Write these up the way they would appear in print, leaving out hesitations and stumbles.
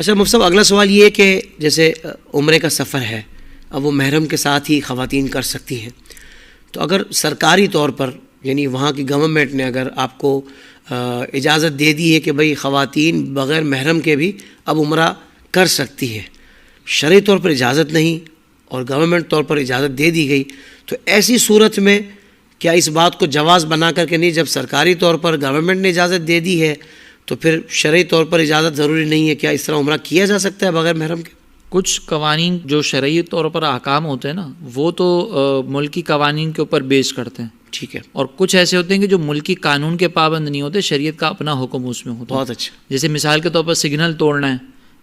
अच्छा मुफ्ती साहब, अगला सवाल ये है कि जैसे उम्रे का सफ़र है, अब वो महरम के साथ ही ख़वातीन कर सकती हैं, तो अगर सरकारी तौर पर यानी वहाँ की गवर्नमेंट ने अगर आपको इजाज़त दे दी है कि भाई ख़वातीन बग़ैर महरम के भी अब उम्रा कर सकती है, शरई तौर पर इजाज़त नहीं और गवर्नमेंट तौर पर इजाज़त दे दी गई, तो ऐसी सूरत में क्या इस बात को जवाज़ बना करके नहीं, जब सरकारी तौर पर गवर्नमेंट ने इजाज़त दे दी है तो फिर शरई तौर पर इजाज़त ज़रूरी नहीं है, क्या इस तरह उम्रा किया जा सकता है बग़ैर महरम के? कुछ कवानीन जो शरई तौर पर अहकाम होते हैं ना, वो तो मुल्की कवानीन के ऊपर बेस करते हैं, ठीक है, और कुछ ऐसे होते हैं कि जो मुल्की कानून के पाबंद नहीं होते, शरीयत का अपना हुक्म उसमें होता है। बहुत अच्छा। जैसे मिसाल के तौर पर सिग्नल तोड़ना है,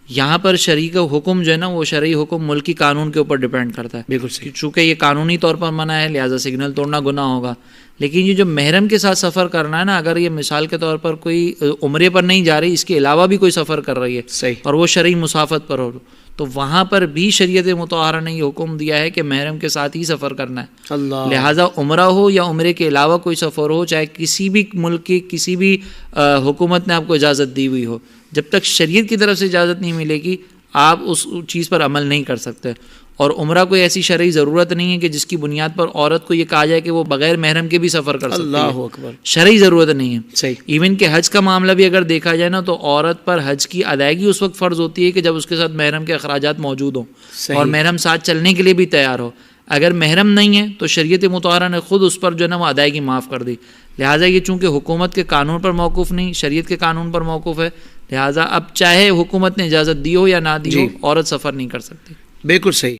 यहाँ पर शरई का हुक्म जो है ना, वो शरई हुक्म मुल्की कानून के ऊपर डिपेंड करता है। बिल्कुल सही। चूँकि ये कानूनी तौर पर मना है, लिहाजा सिग्नल तोड़ना गुनाह होगा। लेकिन ये जो महरम के साथ सफ़र करना है ना, अगर ये मिसाल के तौर पर कोई उम्रे पर नहीं जा रही, इसके अलावा भी कोई सफ़र कर रही है सही, और वो शरई मुसाफत पर हो, तो वहाँ पर भी शरीयत मुतहरा ने ये हुक्म दिया है कि महरम के साथ ही सफ़र करना है। अल्लाह। लिहाजा उम्रा हो या उम्रे के अलावा कोई सफ़र हो, चाहे किसी भी मुल्क की किसी भी हुकूमत ने आपको इजाज़त दी हुई हो, जब तक शरीयत की तरफ से इजाज़त नहीं मिलेगी आप उस चीज़ पर अमल नहीं कर सकते। और उम्रा कोई ऐसी शरई ज़रूरत नहीं है कि जिसकी बुनियाद पर औरत को ये कहा जाए कि वो बग़ैर महरम के भी सफ़र कर सकती है। अल्लाहु अकबर। शरई ज़रूरत नहीं है। सही। इवन के हज का मामला भी अगर देखा जाए ना, तो औरत पर हज की अदायगी उस वक्त फ़र्ज़ होती है कि जब उसके साथ महरम के अखराजात मौजूद हों और महरम साथ चलने के लिए भी तैयार हो। अगर महरम नहीं है तो शरीयत मुतहरा ने ख़ुद उस पर जो है ना वो अदायगी माफ़ कर दी। लिहाजा ये चूँकि हुकूमत के कानून पर मौकूफ़ नहीं, शरीयत के कानून पर मौकूफ़ है, लिहाजा अब चाहे हुकूमत ने इजाज़त दी हो या ना दी हो, औरत सफ़र नहीं कर सकती। बिल्कुल सही।